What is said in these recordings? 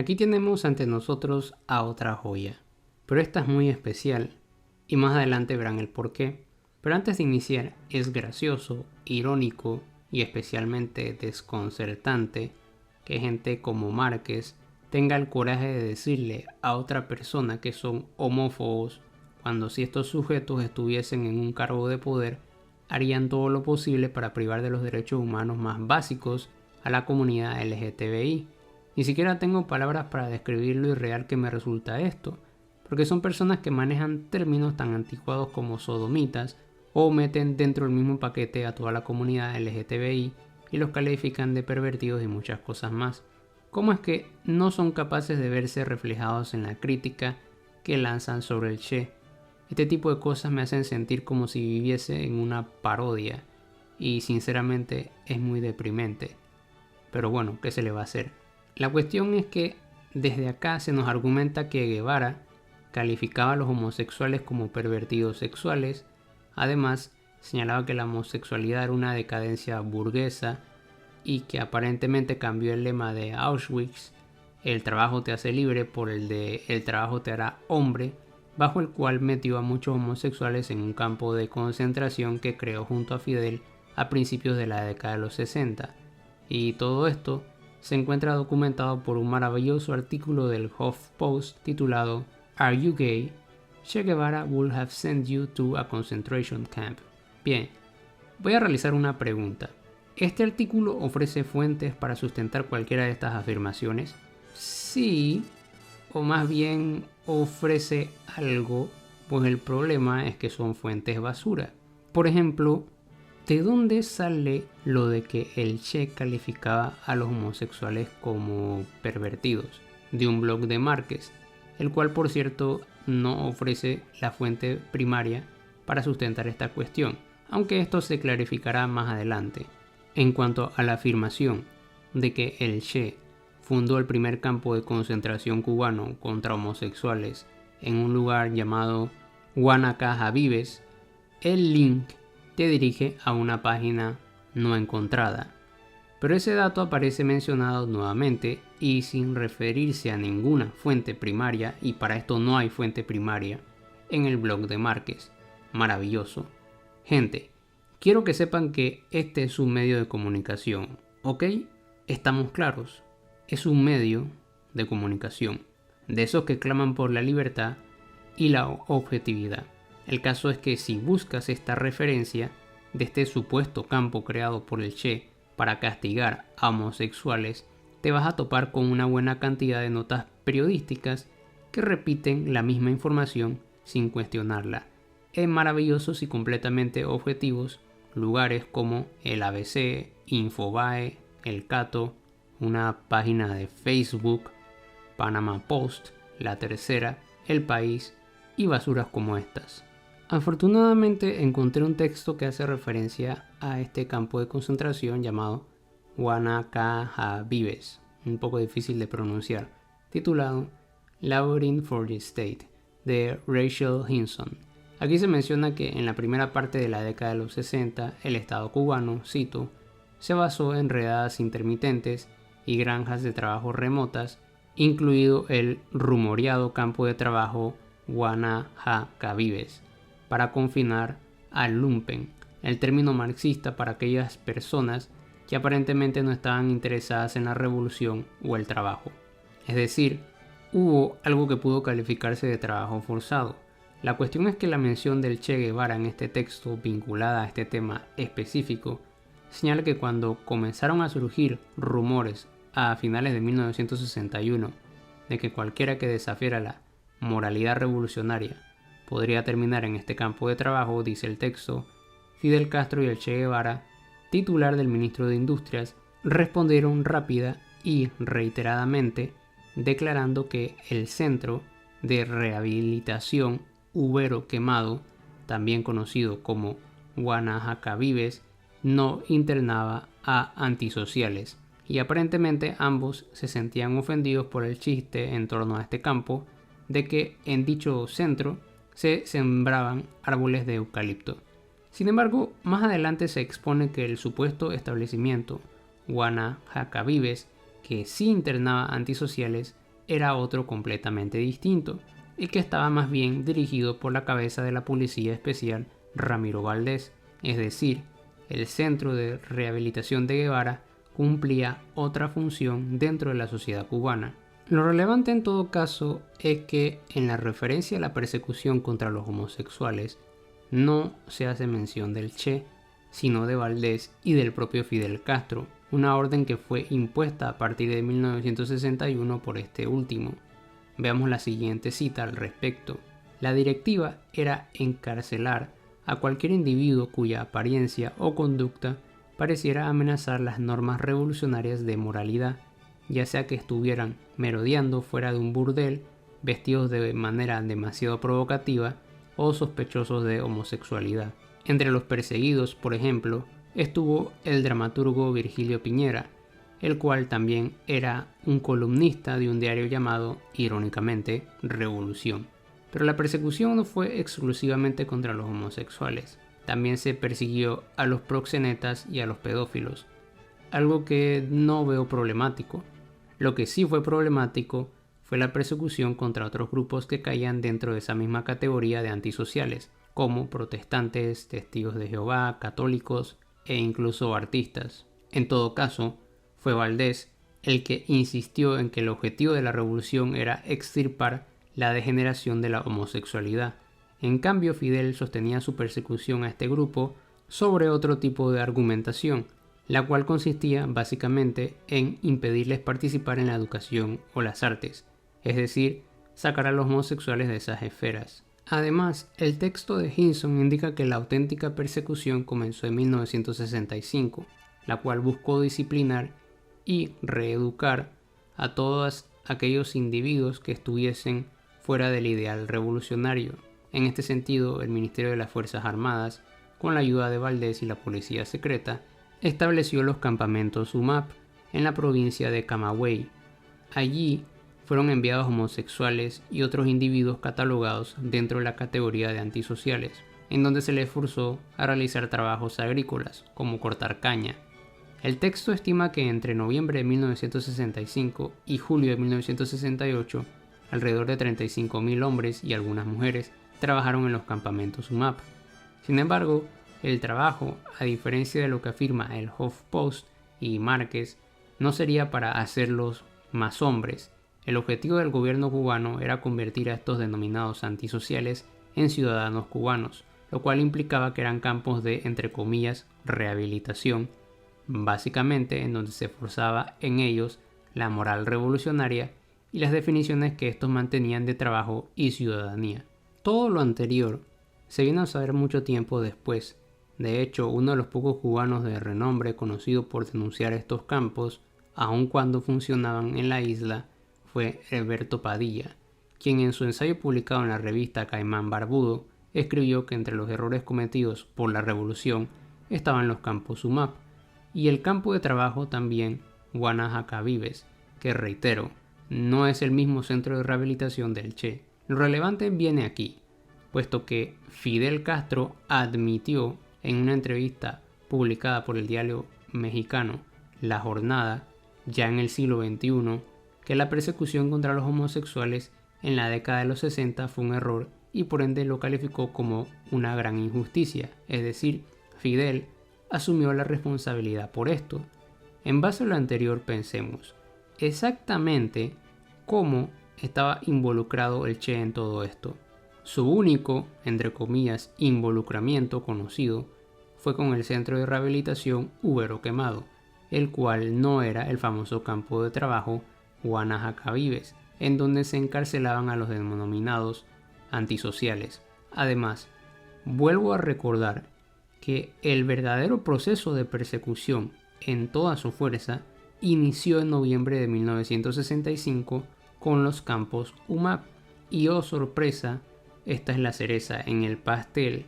Aquí tenemos ante nosotros a otra joya, pero esta es muy especial y más adelante verán el porqué. Pero antes de iniciar, es gracioso, irónico y especialmente desconcertante que gente como Márquez tenga el coraje de decirle a otra persona que son homófobos, cuando si estos sujetos estuviesen en un cargo de poder, harían todo lo posible para privar de los derechos humanos más básicos a la comunidad LGTBI. Ni siquiera tengo palabras para describir lo irreal que me resulta esto, porque son personas que manejan términos tan anticuados como sodomitas o meten dentro del mismo paquete a toda la comunidad LGTBI y los califican de pervertidos y muchas cosas más. ¿Cómo es que no son capaces de verse reflejados en la crítica que lanzan sobre el Che? Este tipo de cosas me hacen sentir como si viviese en una parodia y sinceramente es muy deprimente. Pero bueno, ¿qué se le va a hacer? La cuestión es que desde acá se nos argumenta que Guevara calificaba a los homosexuales como pervertidos sexuales. Además, señalaba que la homosexualidad era una decadencia burguesa y que aparentemente cambió el lema de Auschwitz, el trabajo te hace libre, por el de el trabajo te hará hombre, bajo el cual metió a muchos homosexuales en un campo de concentración que creó junto a Fidel a principios de la década de los 60. Y todo esto se encuentra documentado por un maravilloso artículo del HuffPost titulado Are You Gay? Che Guevara would have sent you to a concentration camp. Bien, voy a realizar una pregunta. ¿Este artículo ofrece fuentes para sustentar cualquiera de estas afirmaciones? Sí, o más bien ofrece algo, pues el problema es que son fuentes basura. Por ejemplo, ¿de dónde sale lo de que el Che calificaba a los homosexuales como pervertidos? De un blog de Márquez, el cual por cierto no ofrece la fuente primaria para sustentar esta cuestión, aunque esto se clarificará más adelante. En cuanto a la afirmación de que el Che fundó el primer campo de concentración cubano contra homosexuales en un lugar llamado Guanacajavives, el link te dirige a una página no encontrada. Pero ese dato aparece mencionado nuevamente y sin referirse a ninguna fuente primaria, y para esto no hay fuente primaria, en el blog de Márquez. Maravilloso. Gente, quiero que sepan que este es un medio de comunicación, ¿ok? Estamos claros. Es un medio de comunicación, de esos que claman por la libertad y la objetividad. El caso es que si buscas esta referencia de este supuesto campo creado por el Che para castigar a homosexuales, te vas a topar con una buena cantidad de notas periodísticas que repiten la misma información sin cuestionarla, en maravillosos y completamente objetivos lugares como el ABC, Infobae, El Cato, una página de Facebook, Panama Post, La Tercera, El País y basuras como estas. Afortunadamente encontré un texto que hace referencia a este campo de concentración llamado Guanacajavives, un poco difícil de pronunciar, titulado Laboring for the State, de Rachel Hinson. Aquí se menciona que en la primera parte de la década de los 60, el Estado cubano, cito, se basó en redadas intermitentes y granjas de trabajo remotas, incluido el rumoreado campo de trabajo Guanacajavives, para confinar al lumpen, el término marxista para aquellas personas que aparentemente no estaban interesadas en la revolución o el trabajo. Es decir, hubo algo que pudo calificarse de trabajo forzado. La cuestión es que la mención del Che Guevara en este texto vinculada a este tema específico señala que cuando comenzaron a surgir rumores a finales de 1961 de que cualquiera que desafiara la moralidad revolucionaria podría terminar en este campo de trabajo, dice el texto, Fidel Castro y el Che Guevara, titular del ministro de Industrias, respondieron rápida y reiteradamente declarando que el Centro de Rehabilitación Ubero Quemado, también conocido como Guanacajavives, no internaba a antisociales, y aparentemente ambos se sentían ofendidos por el chiste en torno a este campo de que en dicho centro se sembraban árboles de eucalipto. Sin embargo, más adelante se expone que el supuesto establecimiento Guanacajavives, que sí internaba antisociales, era otro completamente distinto, y que estaba más bien dirigido por la cabeza de la Policía Especial Ramiro Valdés, es decir, el Centro de Rehabilitación de Guevara cumplía otra función dentro de la sociedad cubana. Lo relevante en todo caso es que en la referencia a la persecución contra los homosexuales no se hace mención del Che, sino de Valdés y del propio Fidel Castro, una orden que fue impuesta a partir de 1961 por este último. Veamos la siguiente cita al respecto. La directiva era encarcelar a cualquier individuo cuya apariencia o conducta pareciera amenazar las normas revolucionarias de moralidad, ya sea que estuvieran merodeando fuera de un burdel, vestidos de manera demasiado provocativa o sospechosos de homosexualidad. Entre los perseguidos, por ejemplo, estuvo el dramaturgo Virgilio Piñera, el cual también era un columnista de un diario llamado, irónicamente, Revolución. Pero la persecución no fue exclusivamente contra los homosexuales. También se persiguió a los proxenetas y a los pedófilos, algo que no veo problemático. Lo que sí fue problemático fue la persecución contra otros grupos que caían dentro de esa misma categoría de antisociales, como protestantes, testigos de Jehová, católicos e incluso artistas. En todo caso, fue Valdés el que insistió en que el objetivo de la revolución era extirpar la degeneración de la homosexualidad. En cambio, Fidel sostenía su persecución a este grupo sobre otro tipo de argumentación, la cual consistía básicamente en impedirles participar en la educación o las artes, es decir, sacar a los homosexuales de esas esferas. Además, el texto de Hinson indica que la auténtica persecución comenzó en 1965, la cual buscó disciplinar y reeducar a todos aquellos individuos que estuviesen fuera del ideal revolucionario. En este sentido, el Ministerio de las Fuerzas Armadas, con la ayuda de Valdés y la Policía Secreta, estableció los campamentos UMAP en la provincia de Camagüey. Allí fueron enviados homosexuales y otros individuos catalogados dentro de la categoría de antisociales, en donde se les forzó a realizar trabajos agrícolas, como cortar caña. El texto estima que entre noviembre de 1965 y julio de 1968, alrededor de 35.000 hombres y algunas mujeres trabajaron en los campamentos UMAP. Sin embargo, el trabajo, a diferencia de lo que afirma el HuffPost y Márquez, no sería para hacerlos más hombres. El objetivo del gobierno cubano era convertir a estos denominados antisociales en ciudadanos cubanos, lo cual implicaba que eran campos de, entre comillas, rehabilitación, básicamente en donde se forzaba en ellos la moral revolucionaria y las definiciones que estos mantenían de trabajo y ciudadanía. Todo lo anterior se vino a saber mucho tiempo después. De hecho, uno de los pocos cubanos de renombre conocido por denunciar estos campos, aun cuando funcionaban en la isla, fue Alberto Padilla, quien en su ensayo publicado en la revista Caimán Barbudo escribió que entre los errores cometidos por la revolución estaban los campos UMAP y el campo de trabajo también Guanajacavives, que reitero, no es el mismo centro de rehabilitación del Che. Lo relevante viene aquí, puesto que Fidel Castro admitió en una entrevista publicada por el diario mexicano La Jornada, ya en el siglo XXI, que la persecución contra los homosexuales en la década de los 60 fue un error y por ende lo calificó como una gran injusticia, es decir, Fidel asumió la responsabilidad por esto. En base a lo anterior pensemos, exactamente cómo estaba involucrado el Che en todo esto. Su único, entre comillas, involucramiento conocido fue con el centro de rehabilitación Úbero Quemado, el cual no era el famoso campo de trabajo Guanajacavives, en donde se encarcelaban a los denominados antisociales. Además, vuelvo a recordar que el verdadero proceso de persecución en toda su fuerza inició en noviembre de 1965 con los campos UMAP y oh sorpresa, esta es la cereza en el pastel,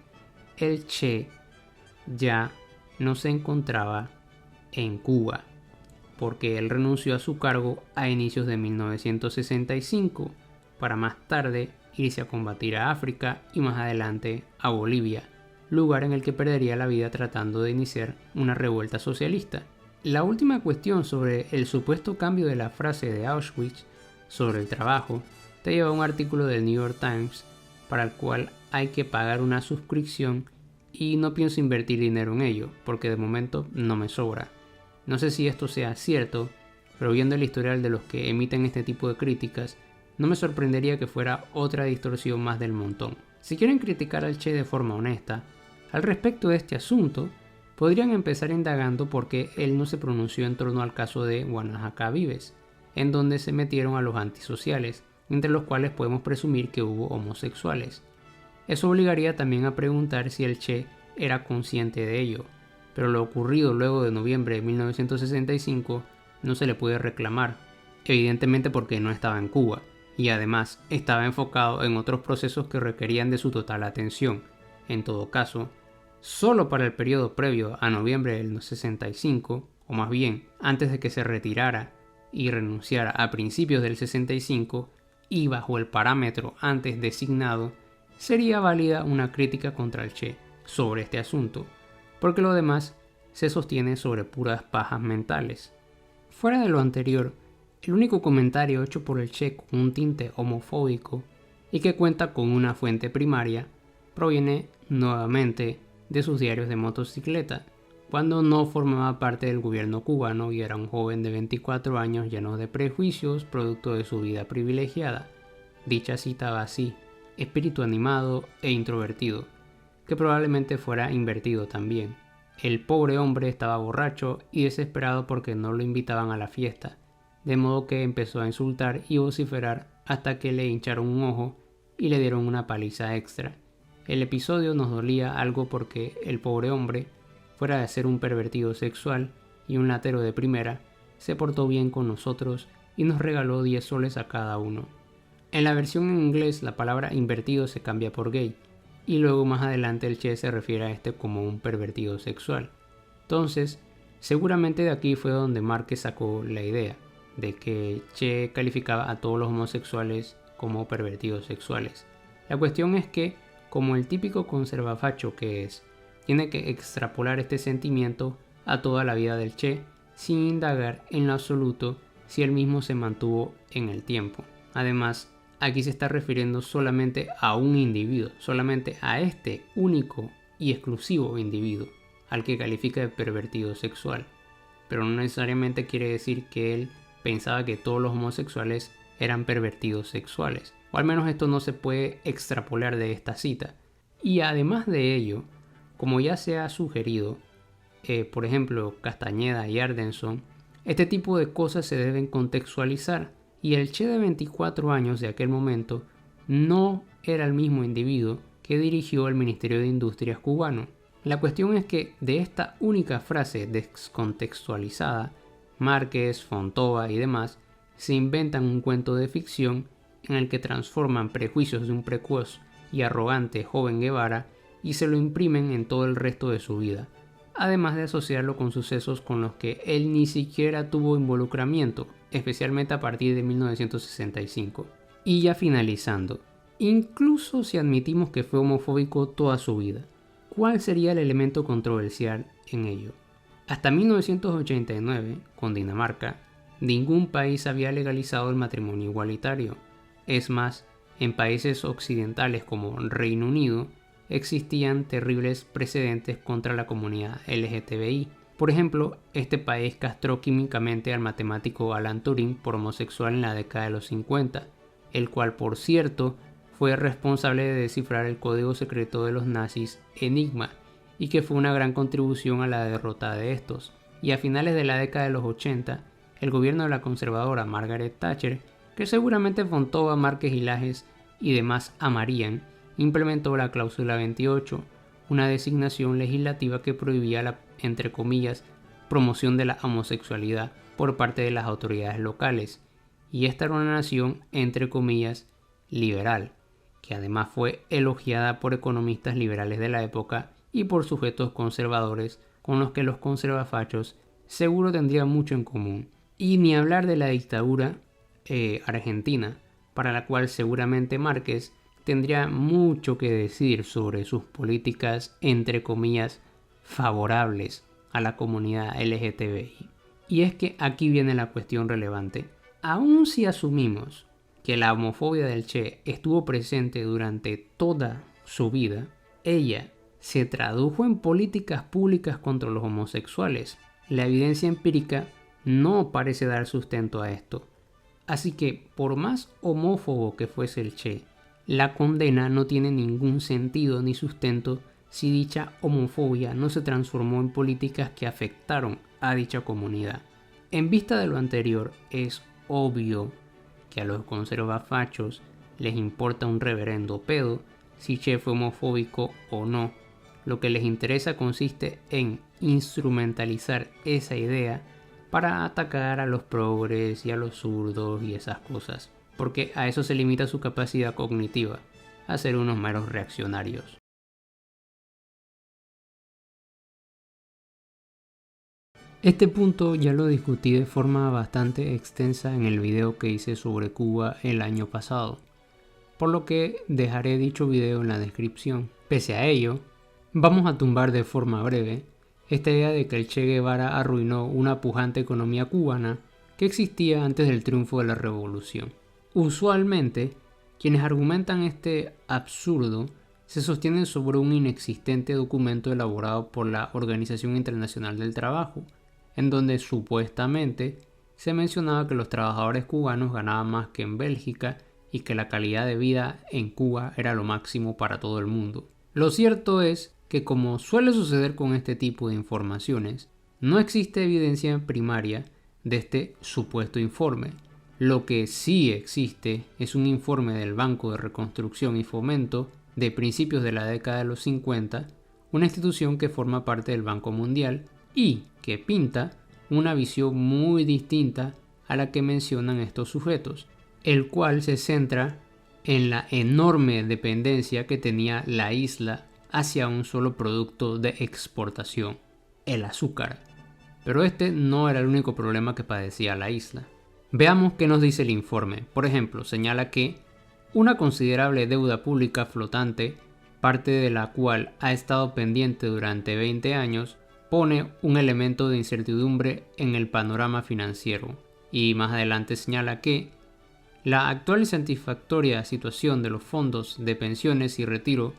el Che ya no se encontraba en Cuba, porque él renunció a su cargo a inicios de 1965, para más tarde irse a combatir a África y más adelante a Bolivia, lugar en el que perdería la vida tratando de iniciar una revuelta socialista. La última cuestión sobre el supuesto cambio de la frase de Auschwitz sobre el trabajo, te lleva a un artículo del New York Times para el cual hay que pagar una suscripción y no pienso invertir dinero en ello porque de momento no me sobra. No sé si esto sea cierto, pero viendo el historial de los que emiten este tipo de críticas, no me sorprendería que fuera otra distorsión más del montón. Si quieren criticar al Che de forma honesta, al respecto de este asunto, podrían empezar indagando por qué él no se pronunció en torno al caso de Guanajuato Vives, en donde se metieron a los antisociales, entre los cuales podemos presumir que hubo homosexuales. Eso obligaría también a preguntar si el Che era consciente de ello, pero lo ocurrido luego de noviembre de 1965 no se le puede reclamar, evidentemente porque no estaba en Cuba, y además estaba enfocado en otros procesos que requerían de su total atención. En todo caso, solo para el periodo previo a noviembre del 65, o más bien antes de que se retirara y renunciara a principios del 65, y bajo el parámetro antes designado, sería válida una crítica contra el Che sobre este asunto, porque lo demás se sostiene sobre puras pajas mentales. Fuera de lo anterior, el único comentario hecho por el Che con un tinte homofóbico y que cuenta con una fuente primaria proviene nuevamente de sus diarios de motocicleta, cuando no formaba parte del gobierno cubano y era un joven de 24 años lleno de prejuicios producto de su vida privilegiada. Dicha cita va así: espíritu animado e introvertido, que probablemente fuera invertido también. El pobre hombre estaba borracho y desesperado porque no lo invitaban a la fiesta, de modo que empezó a insultar y vociferar hasta que le hincharon un ojo y le dieron una paliza extra. El episodio nos dolía algo porque el pobre hombre, fuera de ser un pervertido sexual y un latero de primera, se portó bien con nosotros y nos regaló 10 soles a cada uno. En la versión en inglés la palabra invertido se cambia por gay, y luego más adelante el Che se refiere a este como un pervertido sexual. Entonces, seguramente de aquí fue donde Márquez sacó la idea de que Che calificaba a todos los homosexuales como pervertidos sexuales. La cuestión es que, como el típico conservafacho que es, tiene que extrapolar este sentimiento a toda la vida del Che sin indagar en lo absoluto si él mismo se mantuvo en el tiempo. Además, aquí se está refiriendo solamente a un individuo, solamente a este único y exclusivo individuo, al que califica de pervertido sexual. Pero no necesariamente quiere decir que él pensaba que todos los homosexuales eran pervertidos sexuales, o al menos esto no se puede extrapolar de esta cita. Y además de ello, como ya se ha sugerido, por ejemplo Castañeda y Ardenson, este tipo de cosas se deben contextualizar, y el Che de 24 años de aquel momento no era el mismo individuo que dirigió el Ministerio de Industrias cubano. La cuestión es que de esta única frase descontextualizada, Márquez, Fontova y demás se inventan un cuento de ficción en el que transforman prejuicios de un precoz y arrogante joven Guevara y se lo imprimen en todo el resto de su vida, además de asociarlo con sucesos con los que él ni siquiera tuvo involucramiento, especialmente a partir de 1965. Y ya finalizando, incluso si admitimos que fue homofóbico toda su vida, ¿cuál sería el elemento controversial en ello? Hasta 1989, con Dinamarca, ningún país había legalizado el matrimonio igualitario. Es más, en países occidentales como Reino Unido, existían terribles precedentes contra la comunidad LGTBI. Por ejemplo, este país castró químicamente al matemático Alan Turing por homosexual en la década de los 50, el cual, por cierto, fue responsable de descifrar el código secreto de los nazis Enigma, y que fue una gran contribución a la derrota de estos. Y a finales de la década de los 80, el gobierno de la conservadora Margaret Thatcher, que seguramente Fontova, Márquez y Lajes y demás amarían, implementó la cláusula 28, una designación legislativa que prohibía la, entre comillas, promoción de la homosexualidad por parte de las autoridades locales. Y esta era una nación, entre comillas, liberal, que además fue elogiada por economistas liberales de la época y por sujetos conservadores con los que los conservafachos seguro tendrían mucho en común. Y ni hablar de la dictadura argentina, para la cual seguramente Márquez tendría mucho que decir sobre sus políticas, entre comillas, favorables a la comunidad LGTBI. Y es que aquí viene la cuestión relevante. aun si asumimos que la homofobia del Che estuvo presente durante toda su vida, ella se tradujo en políticas públicas contra los homosexuales. La evidencia empírica no parece dar sustento a esto. Así que, por más homófobo que fuese el Che, la condena no tiene ningún sentido ni sustento si dicha homofobia no se transformó en políticas que afectaron a dicha comunidad. En vista de lo anterior, es obvio que a los conservafachos les importa un reverendo pedo si Che fue homofóbico o no. Lo que les interesa consiste en instrumentalizar esa idea para atacar a los progres y a los zurdos y esas cosas, porque a eso se limita su capacidad cognitiva, a ser unos meros reaccionarios. Este punto ya lo discutí de forma bastante extensa en el video que hice sobre Cuba el año pasado, por lo que dejaré dicho video en la descripción. Pese a ello, vamos a tumbar de forma breve esta idea de que el Che Guevara arruinó una pujante economía cubana que existía antes del triunfo de la revolución. Usualmente, quienes argumentan este absurdo se sostienen sobre un inexistente documento elaborado por la Organización Internacional del Trabajo, en donde supuestamente se mencionaba que los trabajadores cubanos ganaban más que en Bélgica y que la calidad de vida en Cuba era lo máximo para todo el mundo. Lo cierto es que, como suele suceder con este tipo de informaciones, no existe evidencia primaria de este supuesto informe. Lo que sí existe es un informe del Banco de Reconstrucción y Fomento de principios de la década de los 50, una institución que forma parte del Banco Mundial y que pinta una visión muy distinta a la que mencionan estos sujetos, el cual se centra en la enorme dependencia que tenía la isla hacia un solo producto de exportación, el azúcar. Pero este no era el único problema que padecía la isla. Veamos qué nos dice el informe. Por ejemplo, señala que una considerable deuda pública flotante, parte de la cual ha estado pendiente durante 20 años, pone un elemento de incertidumbre en el panorama financiero. Y más adelante señala que la actual y satisfactoria situación de los fondos de pensiones y retiro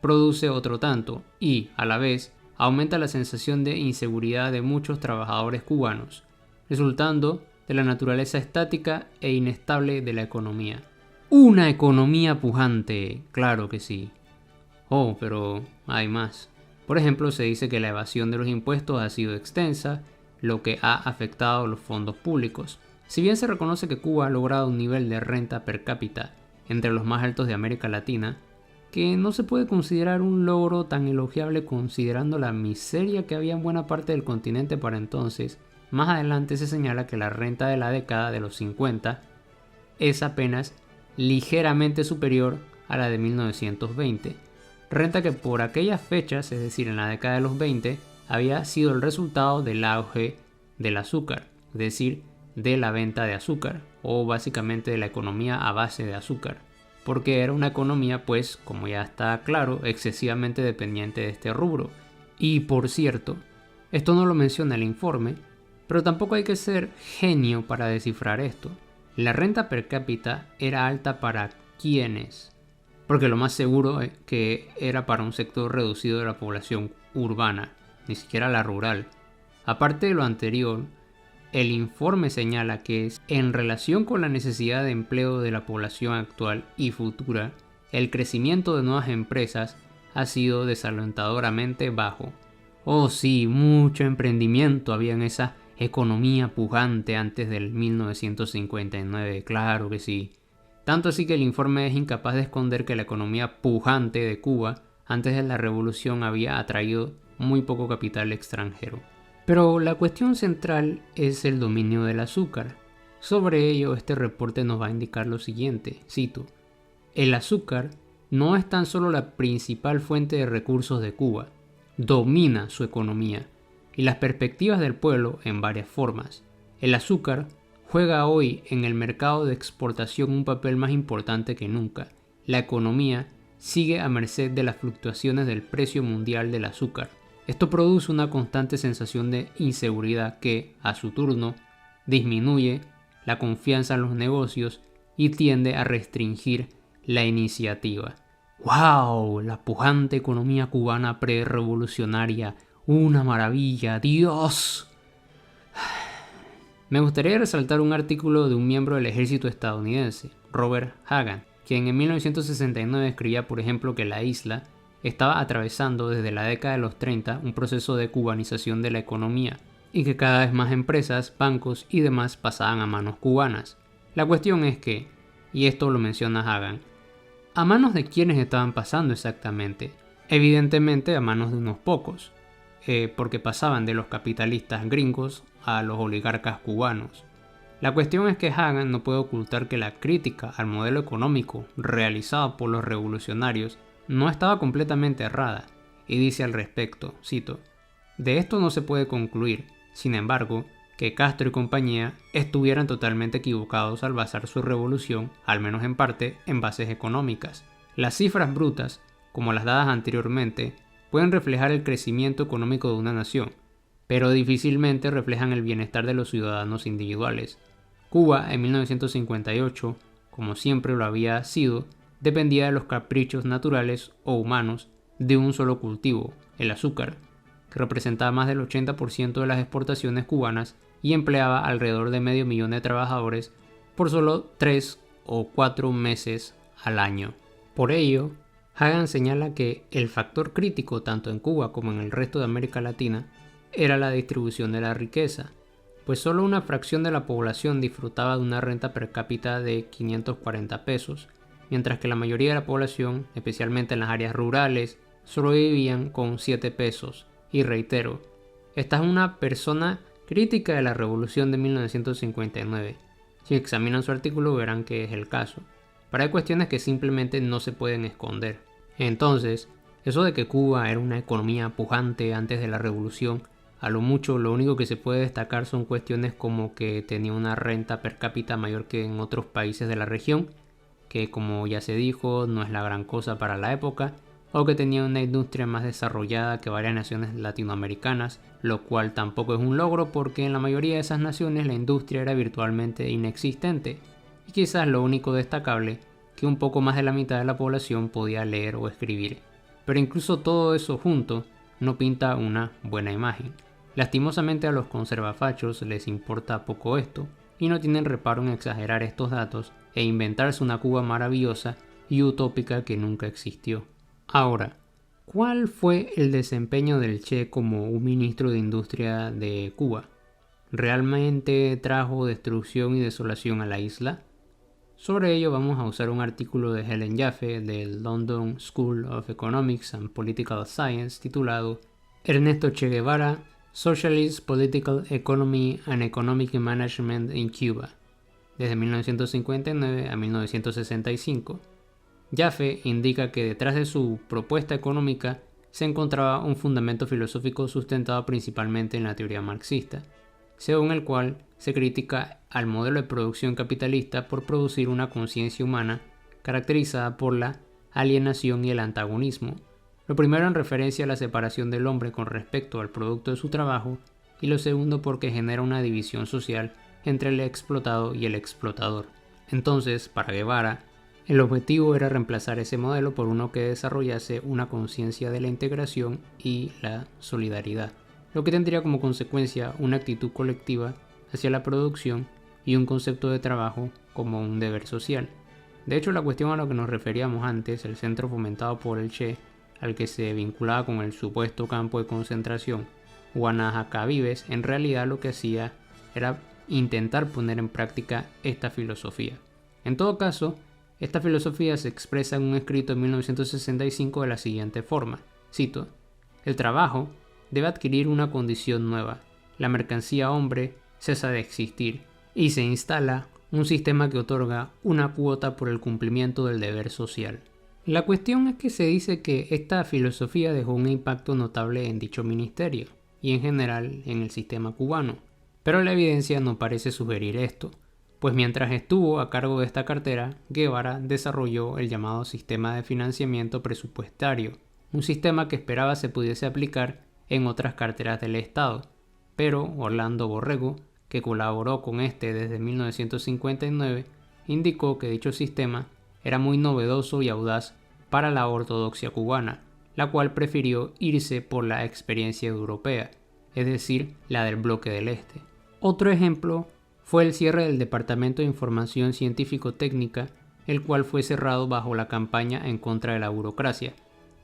produce otro tanto y, a la vez, aumenta la sensación de inseguridad de muchos trabajadores cubanos, resultando de la naturaleza estática e inestable de la economía. Una economía pujante, claro que sí. Oh, pero hay más. Por ejemplo, se dice que la evasión de los impuestos ha sido extensa, lo que ha afectado los fondos públicos. Si bien se reconoce que Cuba ha logrado un nivel de renta per cápita entre los más altos de América Latina, que no se puede considerar un logro tan elogiable considerando la miseria que había en buena parte del continente para entonces, más adelante se señala que la renta de la década de los 50 es apenas ligeramente superior a la de 1920, renta que por aquellas fechas, es decir, en la década de los 20, había sido el resultado del auge del azúcar, es decir, de la venta de azúcar, o básicamente de la economía a base de azúcar, porque era una economía, pues, como ya está claro, excesivamente dependiente de este rubro. Y por cierto, esto no lo menciona el informe, pero tampoco hay que ser genio para descifrar esto. La renta per cápita era alta para ¿quiénes? Porque lo más seguro es que era para un sector reducido de la población urbana, ni siquiera la rural. Aparte de lo anterior, el informe señala que en relación con la necesidad de empleo de la población actual y futura, el crecimiento de nuevas empresas ha sido desalentadoramente bajo. Oh sí, mucho emprendimiento había en esa economía pujante antes del 1959, claro que sí. Tanto así que el informe es incapaz de esconder que la economía pujante de Cuba antes de la revolución había atraído muy poco capital extranjero. Pero la cuestión central es el dominio del azúcar. Sobre ello, este reporte nos va a indicar lo siguiente, cito: el azúcar no es tan solo la principal fuente de recursos de Cuba, domina su economía y las perspectivas del pueblo en varias formas. El azúcar juega hoy en el mercado de exportación un papel más importante que nunca. La economía sigue a merced de las fluctuaciones del precio mundial del azúcar. Esto produce una constante sensación de inseguridad que, a su turno, disminuye la confianza en los negocios y tiende a restringir la iniciativa. ¡Wow! La pujante economía cubana prerevolucionaria. ¡Una maravilla! ¡Dios! Me gustaría resaltar un artículo de un miembro del ejército estadounidense, Robert Hagan, quien en 1969 escribía, por ejemplo, que la isla estaba atravesando desde la década de los 30 un proceso de cubanización de la economía y que cada vez más empresas, bancos y demás pasaban a manos cubanas. La cuestión es que, y esto lo menciona Hagan, ¿a manos de quiénes estaban pasando exactamente? Evidentemente a manos de unos pocos, porque pasaban de los capitalistas gringos a los oligarcas cubanos. La cuestión es que Hagan no puede ocultar que la crítica al modelo económico realizado por los revolucionarios no estaba completamente errada, y dice al respecto, cito, «De esto no se puede concluir, sin embargo, que Castro y compañía estuvieran totalmente equivocados al basar su revolución, al menos en parte, en bases económicas. Las cifras brutas, como las dadas anteriormente, pueden reflejar el crecimiento económico de una nación, pero difícilmente reflejan el bienestar de los ciudadanos individuales. Cuba, en 1958, como siempre lo había sido, dependía de los caprichos naturales o humanos de un solo cultivo, el azúcar, que representaba más del 80% de las exportaciones cubanas y empleaba alrededor de 500.000 de trabajadores por solo 3 o 4 meses al año. Por ello, Hagan señala que el factor crítico tanto en Cuba como en el resto de América Latina era la distribución de la riqueza, pues solo una fracción de la población disfrutaba de una renta per cápita de 540 pesos, mientras que la mayoría de la población, especialmente en las áreas rurales, solo vivían con 7 pesos. Y reitero, esta es una persona crítica de la revolución de 1959. Si examinan su artículo verán que es el caso. Pero hay cuestiones que simplemente no se pueden esconder. Entonces, eso de que Cuba era una economía pujante antes de la revolución, a lo mucho lo único que se puede destacar son cuestiones como que tenía una renta per cápita mayor que en otros países de la región, que como ya se dijo no es la gran cosa para la época, o que tenía una industria más desarrollada que varias naciones latinoamericanas, lo cual tampoco es un logro porque en la mayoría de esas naciones la industria era virtualmente inexistente, y quizás lo único destacable, que un poco más de la mitad de la población podía leer o escribir. Pero incluso todo eso junto no pinta una buena imagen. Lastimosamente a los conservafachos les importa poco esto, y no tienen reparo en exagerar estos datos e inventarse una Cuba maravillosa y utópica que nunca existió. Ahora, ¿cuál fue el desempeño del Che como un ministro de Industria de Cuba? ¿Realmente trajo destrucción y desolación a la isla? Sobre ello vamos a usar un artículo de Helen Jaffe del London School of Economics and Political Science titulado Ernesto Che Guevara, Socialist Political Economy and Economic Management in Cuba, desde 1959 a 1965. Jaffe indica que detrás de su propuesta económica se encontraba un fundamento filosófico sustentado principalmente en la teoría marxista, según el cual se critica al modelo de producción capitalista por producir una conciencia humana caracterizada por la alienación y el antagonismo. Lo primero en referencia a la separación del hombre con respecto al producto de su trabajo, y lo segundo porque genera una división social entre el explotado y el explotador. Entonces, para Guevara, el objetivo era reemplazar ese modelo por uno que desarrollase una conciencia de la integración y la solidaridad, lo que tendría como consecuencia una actitud colectiva hacia la producción y un concepto de trabajo como un deber social. De hecho, la cuestión a la que nos referíamos antes, el centro fomentado por el Che, al que se vinculaba con el supuesto campo de concentración Guanajacavives, en realidad lo que hacía era intentar poner en práctica esta filosofía. En todo caso, esta filosofía se expresa en un escrito en 1965 de la siguiente forma, cito, «El trabajo debe adquirir una condición nueva, la mercancía hombre cesa de existir y se instala un sistema que otorga una cuota por el cumplimiento del deber social». La cuestión es que se dice que esta filosofía dejó un impacto notable en dicho ministerio y en general en el sistema cubano, pero la evidencia no parece sugerir esto, pues mientras estuvo a cargo de esta cartera, Guevara desarrolló el llamado sistema de financiamiento presupuestario, un sistema que esperaba se pudiese aplicar en otras carteras del Estado, pero Orlando Borrego que colaboró con este desde 1959, indicó que dicho sistema era muy novedoso y audaz para la ortodoxia cubana, la cual prefirió irse por la experiencia europea, es decir, la del bloque del Este. Otro ejemplo fue el cierre del Departamento de Información Científico-Técnica, el cual fue cerrado bajo la campaña en contra de la burocracia,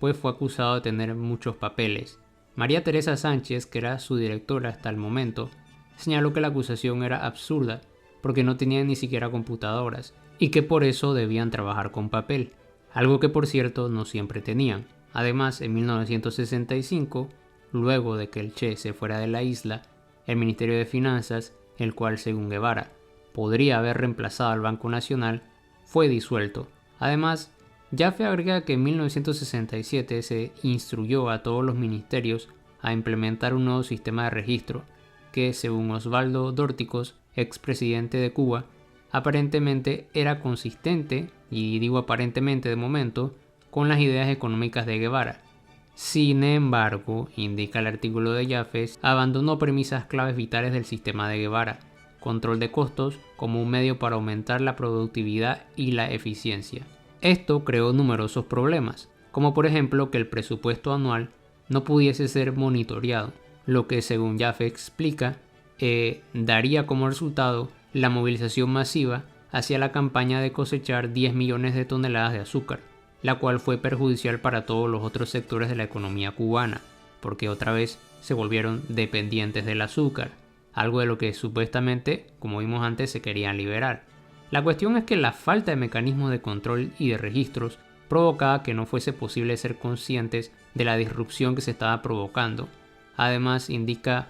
pues fue acusado de tener muchos papeles. María Teresa Sánchez, que era su directora hasta el momento, señaló que la acusación era absurda porque no tenían ni siquiera computadoras y que por eso debían trabajar con papel, algo que por cierto no siempre tenían. Además, en 1965, luego de que el Che se fuera de la isla, el Ministerio de Finanzas, el cual según Guevara podría haber reemplazado al Banco Nacional, fue disuelto. Además, Jaffe agrega que en 1967 se instruyó a todos los ministerios a implementar un nuevo sistema de registro que, según Osvaldo Dórticos, expresidente de Cuba, aparentemente era consistente, y digo aparentemente de momento, con las ideas económicas de Guevara. Sin embargo, indica el artículo de Jaffe, abandonó premisas claves vitales del sistema de Guevara, control de costos como un medio para aumentar la productividad y la eficiencia. Esto creó numerosos problemas, como por ejemplo que el presupuesto anual no pudiese ser monitoreado, lo que según Jaffe explica, daría como resultado la movilización masiva hacia la campaña de cosechar 10 millones de toneladas de azúcar, la cual fue perjudicial para todos los otros sectores de la economía cubana, porque otra vez se volvieron dependientes del azúcar, algo de lo que supuestamente, como vimos antes, se querían liberar. La cuestión es que la falta de mecanismos de control y de registros provocaba que no fuese posible ser conscientes de la disrupción que se estaba provocando. Además, indica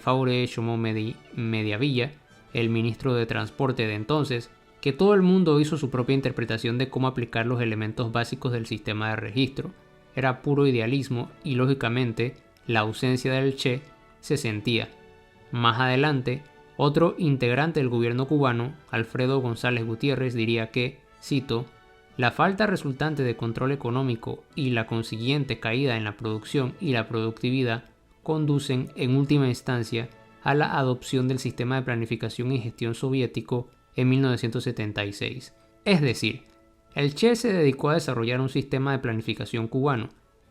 Faure Chomo Mediavilla, el ministro de Transporte de entonces, que todo el mundo hizo su propia interpretación de cómo aplicar los elementos básicos del sistema de registro. Era puro idealismo y, lógicamente, la ausencia del Che se sentía. Más adelante, otro integrante del gobierno cubano, Alfredo González Gutiérrez, diría que, cito, la falta resultante de control económico y la consiguiente caída en la producción y la productividad conducen, en última instancia, a la adopción del sistema de planificación y gestión soviético en 1976. Es decir, el Che se dedicó a desarrollar un sistema de planificación cubano,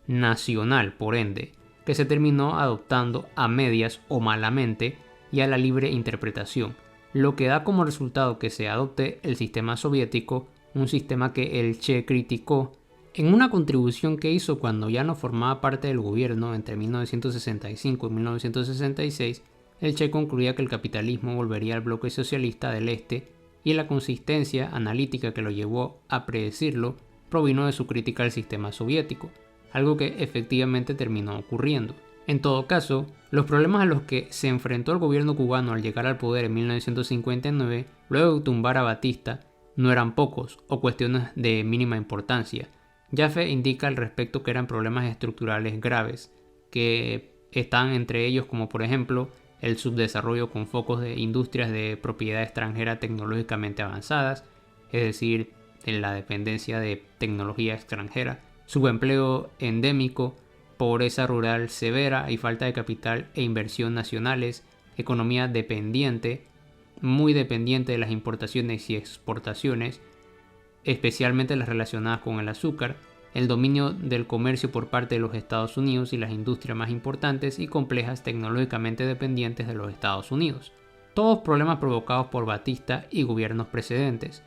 nacional por ende, que se terminó adoptando a medias o malamente y a la libre interpretación, lo que da como resultado que se adopte el sistema soviético, un sistema que el Che criticó en una contribución que hizo cuando ya no formaba parte del gobierno entre 1965 y 1966. El Che concluía que el capitalismo volvería al bloque socialista del Este y la consistencia analítica que lo llevó a predecirlo provino de su crítica al sistema soviético, algo que efectivamente terminó ocurriendo. En todo caso, los problemas a los que se enfrentó el gobierno cubano al llegar al poder en 1959, luego de tumbar a Batista, no eran pocos o cuestiones de mínima importancia. Jaffe indica al respecto que eran problemas estructurales graves, que están entre ellos como por ejemplo el subdesarrollo con focos de industrias de propiedad extranjera tecnológicamente avanzadas, es decir, en la dependencia de tecnología extranjera, subempleo endémico, pobreza rural severa y falta de capital e inversión nacionales, economía dependiente, muy dependiente de las importaciones y exportaciones, especialmente las relacionadas con el azúcar, el dominio del comercio por parte de los Estados Unidos y las industrias más importantes y complejas tecnológicamente dependientes de los Estados Unidos. Todos problemas provocados por Batista y gobiernos precedentes.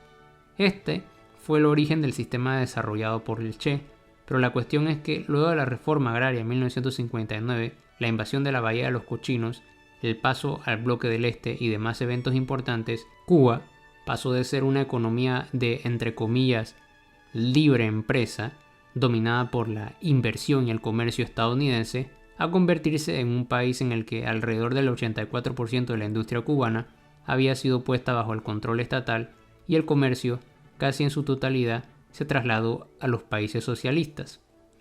Este fue el origen del sistema desarrollado por el Che, pero la cuestión es que luego de la reforma agraria en 1959, la invasión de la Bahía de los Cochinos, el paso al bloque del Este y demás eventos importantes, Cuba pasó de ser una economía de, entre comillas, libre empresa, dominada por la inversión y el comercio estadounidense, a convertirse en un país en el que alrededor del 84% de la industria cubana había sido puesta bajo el control estatal y el comercio, casi en su totalidad, se trasladó a los países socialistas.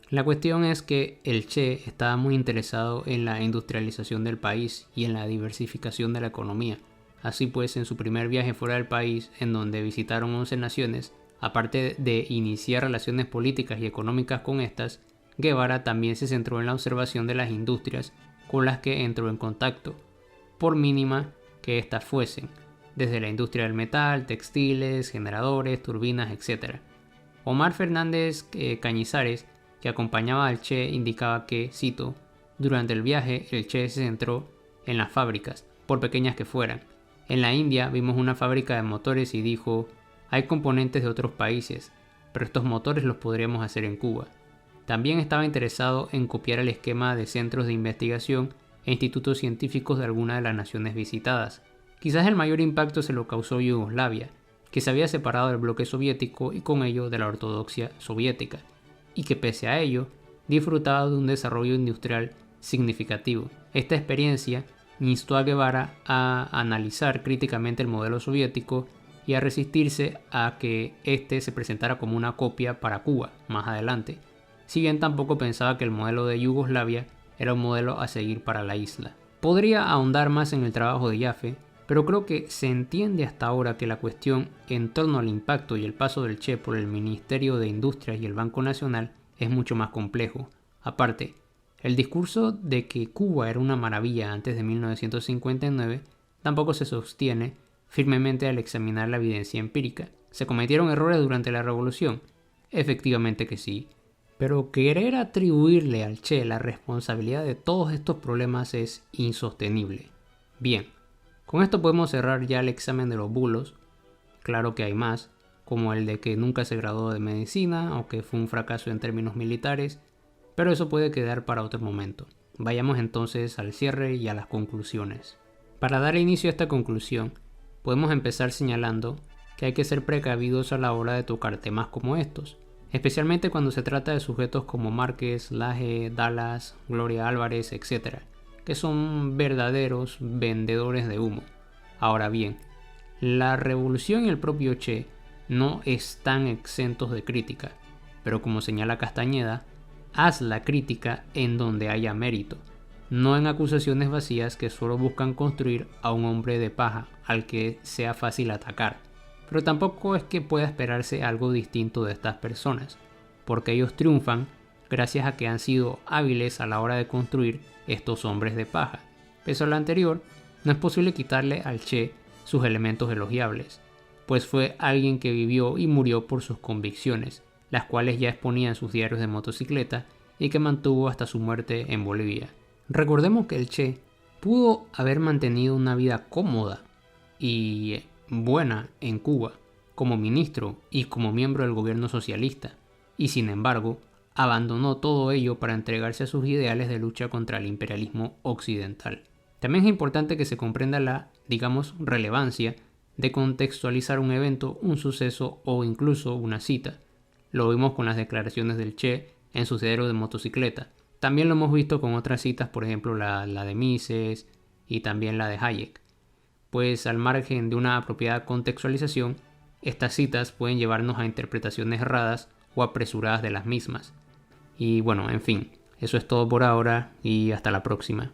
La cuestión es que el Che estaba muy interesado en la industrialización del país y en la diversificación de la economía. Así pues, en su primer viaje fuera del país, en donde visitaron 11 naciones, aparte de iniciar relaciones políticas y económicas con estas, Guevara también se centró en la observación de las industrias con las que entró en contacto, por mínima que éstas fuesen, desde la industria del metal, textiles, generadores, turbinas, etc. Omar Fernández Cañizares, que acompañaba al Che, indicaba que, cito, durante el viaje el Che se centró en las fábricas, por pequeñas que fueran. En la India vimos una fábrica de motores y dijo, hay componentes de otros países, pero estos motores los podríamos hacer en Cuba. También estaba interesado en copiar el esquema de centros de investigación e institutos científicos de algunas de las naciones visitadas. Quizás el mayor impacto se lo causó Yugoslavia, que se había separado del bloque soviético y con ello de la ortodoxia soviética, y que pese a ello disfrutaba de un desarrollo industrial significativo. Esta experiencia instó a Guevara a analizar críticamente el modelo soviético y a resistirse a que éste se presentara como una copia para Cuba más adelante, si bien tampoco pensaba que el modelo de Yugoslavia era un modelo a seguir para la isla. Podría ahondar más en el trabajo de Yaffe, pero creo que se entiende hasta ahora que la cuestión en torno al impacto y el paso del Che por el Ministerio de Industrias y el Banco Nacional es mucho más complejo. Aparte, el discurso de que Cuba era una maravilla antes de 1959 tampoco se sostiene firmemente al examinar la evidencia empírica. ¿Se cometieron errores durante la revolución? Efectivamente que sí, pero querer atribuirle al Che la responsabilidad de todos estos problemas es insostenible. Bien, con esto podemos cerrar ya el examen de los bulos. Claro que hay más, como el de que nunca se graduó de medicina o que fue un fracaso en términos militares, pero eso puede quedar para otro momento. Vayamos entonces al cierre y a las conclusiones. Para dar inicio a esta conclusión, podemos empezar señalando que hay que ser precavidos a la hora de tocar temas como estos, especialmente cuando se trata de sujetos como Márquez, Laje, Dallas, Gloria Álvarez, etc., que son verdaderos vendedores de humo. Ahora bien, la revolución y el propio Che no están exentos de crítica, pero como señala Castañeda, haz la crítica en donde haya mérito, no en acusaciones vacías que solo buscan construir a un hombre de paja al que sea fácil atacar. Pero tampoco es que pueda esperarse algo distinto de estas personas, porque ellos triunfan gracias a que han sido hábiles a la hora de construir estos hombres de paja. Pese a lo anterior, no es posible quitarle al Che sus elementos elogiables, pues fue alguien que vivió y murió por sus convicciones, las cuales ya exponía en sus diarios de motocicleta y que mantuvo hasta su muerte en Bolivia. Recordemos que el Che pudo haber mantenido una vida cómoda y buena en Cuba, como ministro y como miembro del gobierno socialista, y sin embargo, abandonó todo ello para entregarse a sus ideales de lucha contra el imperialismo occidental. También es importante que se comprenda la, relevancia de contextualizar un evento, un suceso o incluso una cita. Lo vimos con las declaraciones del Che en su diario de motocicleta. También lo hemos visto con otras citas, por ejemplo la de Mises y también la de Hayek. Pues al margen de una apropiada contextualización, estas citas pueden llevarnos a interpretaciones erradas o apresuradas de las mismas. Y bueno, en fin, eso es todo por ahora y hasta la próxima.